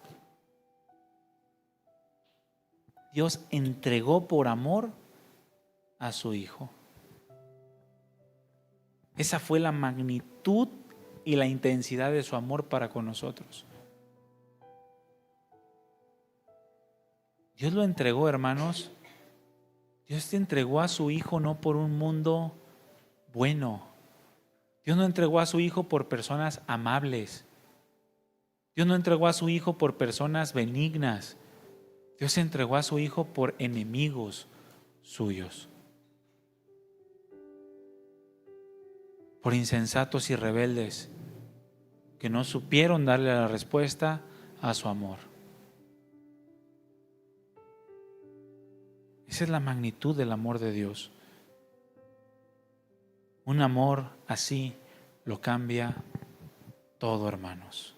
Dios entregó por amor a su Hijo. Esa fue la magnitud y la intensidad de su amor para con nosotros. Dios lo entregó, hermanos. Dios te entregó a su Hijo no por un mundo bueno. Dios no entregó a su Hijo por personas amables. Dios no entregó a su Hijo por personas benignas. Dios entregó a su Hijo por enemigos suyos, por insensatos y rebeldes que no supieron darle la respuesta a su amor. Esa es la magnitud del amor de Dios. Un amor así lo cambia todo, hermanos.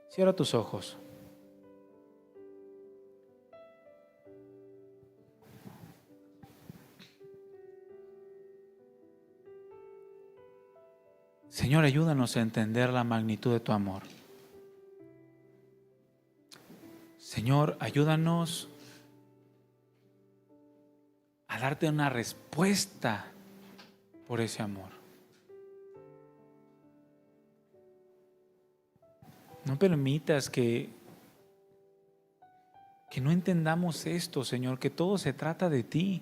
Cierra tus ojos. Señor, ayúdanos a entender la magnitud de tu amor. Señor, ayúdanos a darte una respuesta por ese amor. No permitas que no entendamos esto, Señor, que todo se trata de ti.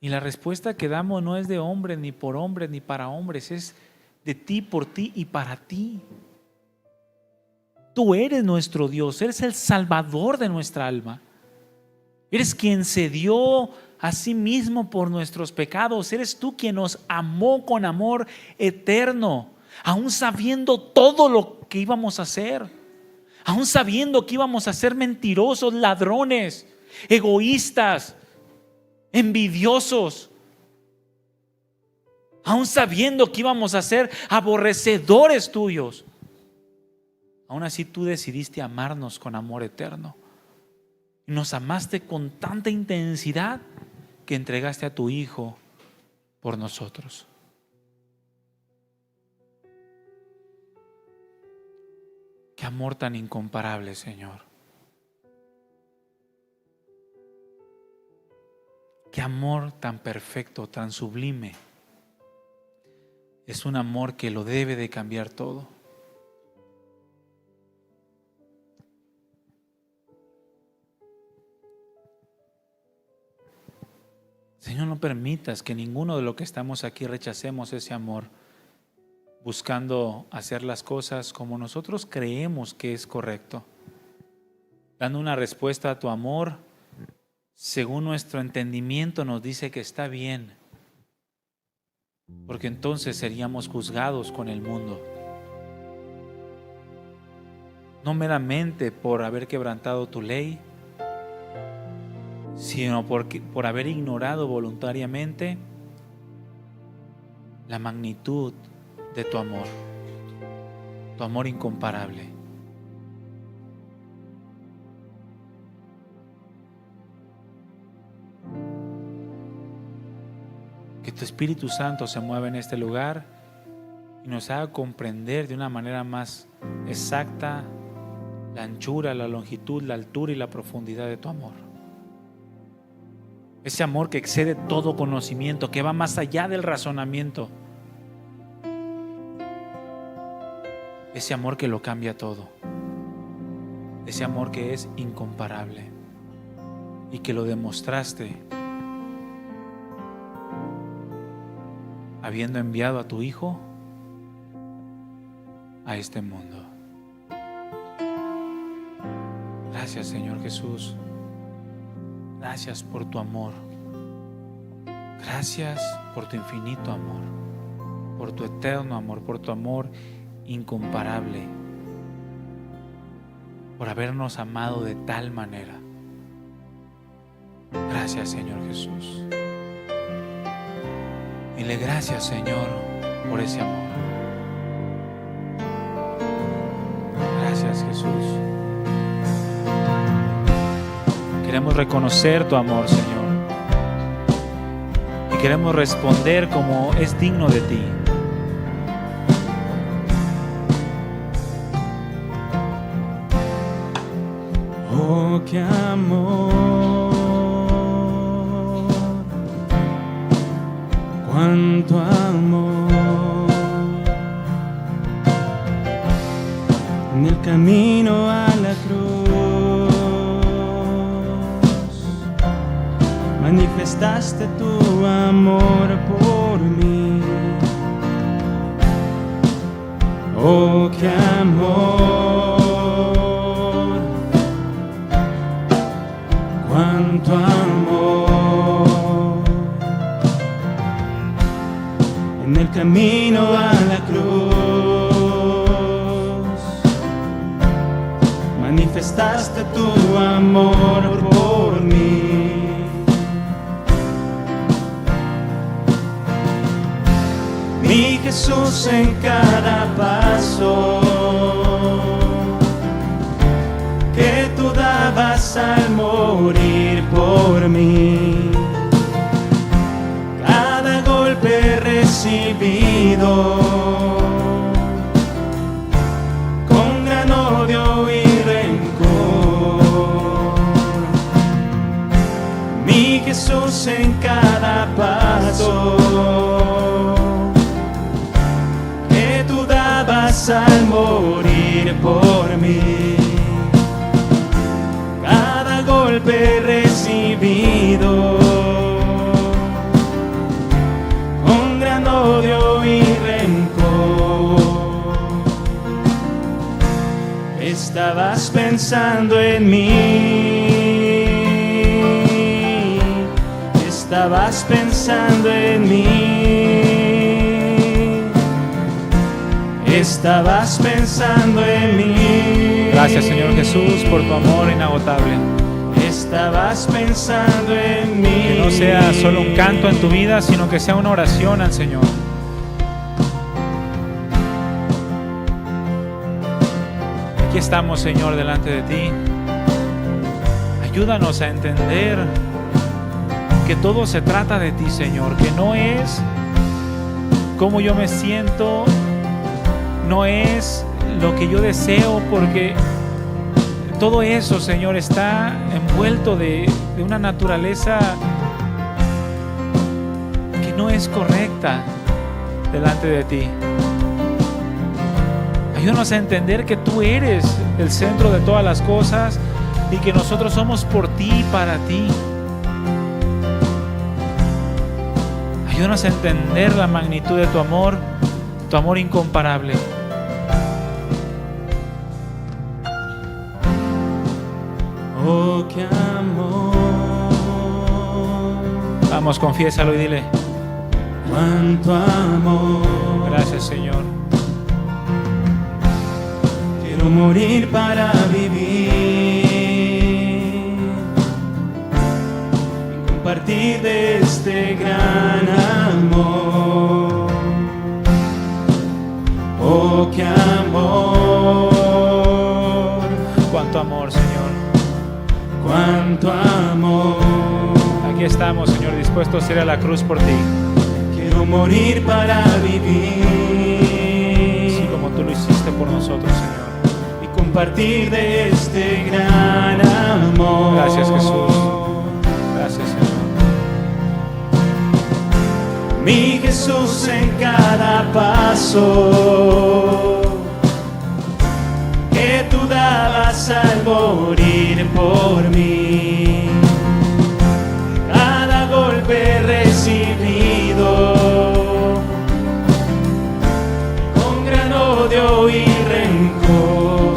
Y la respuesta que damos no es de hombres, ni por hombres, ni para hombres, es de ti, por ti y para ti. Tú eres nuestro Dios, eres el Salvador de nuestra alma. Eres quien se dio a sí mismo por nuestros pecados. Eres tú quien nos amó con amor eterno, aún sabiendo todo lo que íbamos a hacer, aún sabiendo que íbamos a ser mentirosos, ladrones, egoístas, envidiosos, aún sabiendo que íbamos a ser aborrecedores tuyos. Aún así tú decidiste amarnos con amor eterno. Y nos amaste con tanta intensidad que entregaste a tu Hijo por nosotros. Qué amor tan incomparable, Señor. Qué amor tan perfecto, tan sublime. Es un amor que lo debe de cambiar todo. Señor, no permitas que ninguno de los que estamos aquí rechacemos ese amor, buscando hacer las cosas como nosotros creemos que es correcto, dando una respuesta a tu amor según nuestro entendimiento nos dice que está bien, porque entonces seríamos juzgados con el mundo. No meramente por haber quebrantado tu ley, sino por haber ignorado voluntariamente la magnitud de tu amor incomparable. Que tu Espíritu Santo se mueva en este lugar y nos haga comprender de una manera más exacta la anchura, la longitud, la altura y la profundidad de tu amor. Ese amor que excede todo conocimiento, que va más allá del razonamiento. Ese amor que lo cambia todo. Ese amor que es incomparable y que lo demostraste habiendo enviado a tu Hijo a este mundo. Gracias, Señor Jesús. Gracias por tu amor. Gracias por tu infinito amor, por tu eterno amor, por tu amor incomparable, por habernos amado de tal manera. Gracias, Señor Jesús. Dile gracias, Señor, por ese amor. Gracias, Jesús. Queremos reconocer tu amor, Señor, y queremos responder como es digno de ti. Oh, qué amor, cuánto amor, en el camino a la cruz manifestaste tu amor por mí. Oh, qué amor, cuánto amor, en el camino a la cruz manifestaste tu amor por mí. Mi Jesús en cada paso que tú dabas al morir por mí, cada golpe recibido con gran odio y rencor. Mi Jesús en cada paso al morir por mí, cada golpe recibido con gran odio y rencor. Estabas pensando en mí, estabas pensando en mí. Estabas pensando en mí. Gracias, Señor Jesús, por tu amor inagotable. Estabas pensando en mí. Que no sea solo un canto en tu vida, sino que sea una oración al Señor. Aquí estamos, Señor, delante de ti. Ayúdanos a entender que todo se trata de ti, Señor, que no es cómo yo me siento, no es lo que yo deseo, porque todo eso, Señor, está envuelto de una naturaleza que no es correcta delante de ti. Ayúdanos a entender que tú eres el centro de todas las cosas y que nosotros somos por ti y para ti. Ayúdanos a entender la magnitud de tu amor incomparable. Oh, qué amor. Vamos, confiésalo y dile: Cuánto amor. gracias, Señor. Quiero morir para vivir y compartir de este gran amor. Oh, qué amor. Cuánto amor, Señor. Cuánto amor. Aquí estamos, Señor, dispuestos a ir a la cruz por ti. Quiero morir para vivir, Así como tú lo hiciste por nosotros, Señor. y compartir de este gran amor. Gracias, Jesús. Gracias, Señor. Mi Jesús en cada paso que tú dabas al morir por mí, cada golpe recibido con gran odio y rencor.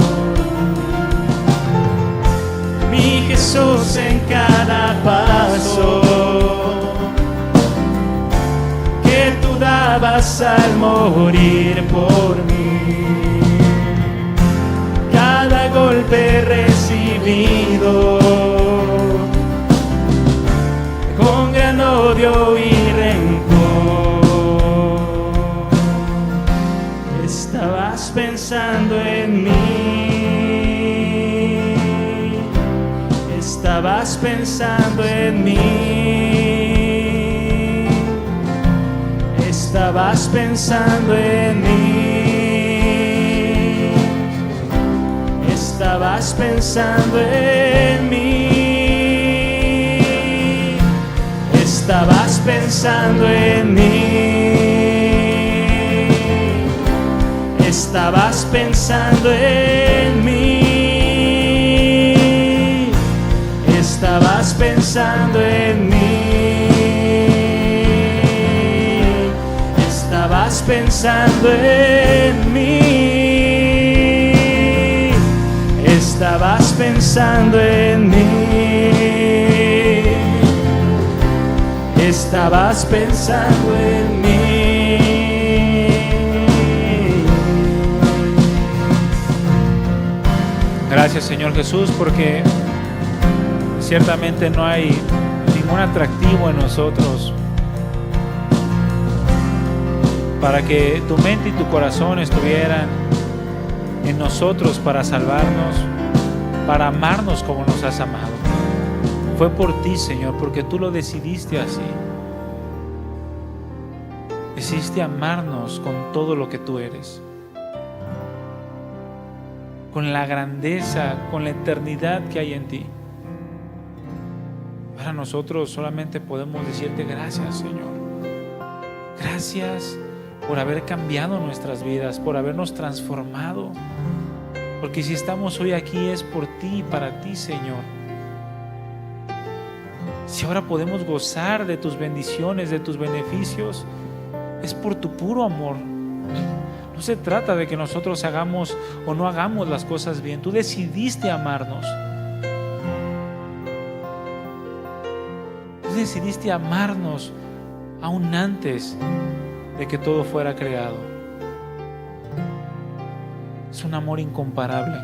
Mi Jesús en cada paso que tú dabas al morir por mí, cada golpe recibido con gran odio y rencor. Estabas pensando en mí, estabas pensando en mí, estabas pensando en mí, estabas pensando en mí, estabas pensando en mí, estabas pensando en mí, estabas pensando en mí, estabas pensando en mí, estabas pensando en mí, estabas pensando en mí. Gracias, Señor Jesús, porque ciertamente no hay ningún atractivo en nosotros para que tu mente y tu corazón estuvieran en nosotros para salvarnos, para amarnos como nos has amado. Fue por ti, Señor, porque tú lo decidiste así. Decidiste amarnos con todo lo que tú eres, con la grandeza, con la eternidad que hay en ti. Para nosotros solamente podemos decirte gracias, Señor. Gracias por haber cambiado nuestras vidas, por habernos transformado. Porque si estamos hoy aquí es por ti y para ti, Señor. Si ahora podemos gozar de tus bendiciones, de tus beneficios, es por tu puro amor. No se trata de que nosotros hagamos o no hagamos las cosas bien. Tú decidiste amarnos. Tú decidiste amarnos aún antes de que todo fuera creado. Es un amor incomparable.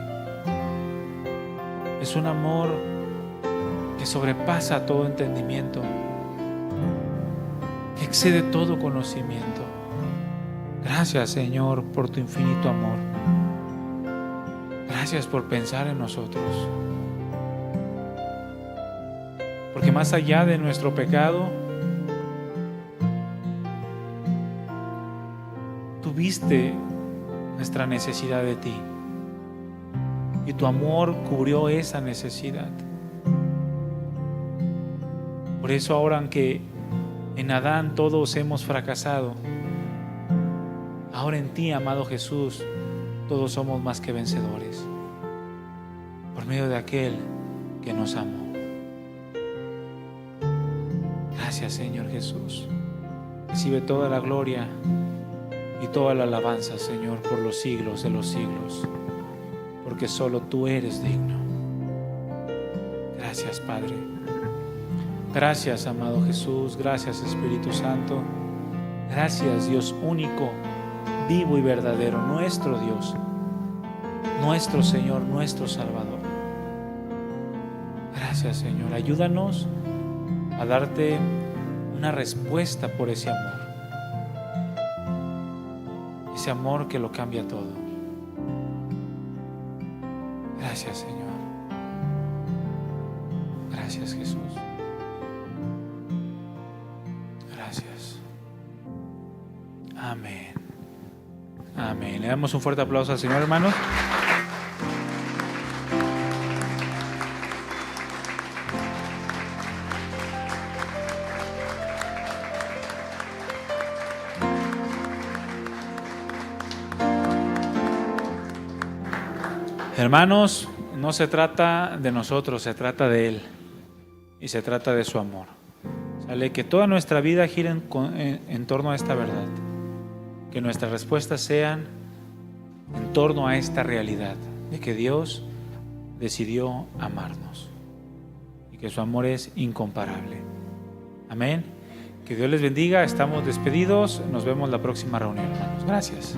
Es un amor que sobrepasa todo entendimiento, que excede todo conocimiento. Gracias, Señor, por tu infinito amor. Gracias por pensar en nosotros. Porque más allá de nuestro pecado, tuviste nuestra necesidad de ti. Y tu amor cubrió esa necesidad. Por eso ahora, aunque en Adán todos hemos fracasado, ahora en ti, amado Jesús, todos somos más que vencedores, por medio de aquel que nos amó. Gracias, Señor Jesús. Recibe toda la gloria y toda la alabanza, Señor, por los siglos de los siglos, porque solo tú eres digno. Gracias, Padre. Gracias, amado Jesús. Gracias, Espíritu Santo. Gracias, Dios único, vivo y verdadero, nuestro Dios, nuestro Señor, nuestro Salvador. Gracias, Señor. Ayúdanos a darte una respuesta por ese amor que lo cambia todo. Gracias, Señor. Gracias, Jesús. Gracias. Amén. Amén. Le damos un fuerte aplauso al Señor, hermanos. Hermanos, no se trata de nosotros, se trata de Él y se trata de su amor. ¿Sale? Que toda nuestra vida gire en torno a esta verdad, que nuestras respuestas sean en torno a esta realidad de que Dios decidió amarnos y que su amor es incomparable. Amén. Que Dios les bendiga. Estamos despedidos. Nos vemos la próxima reunión, hermanos. Gracias.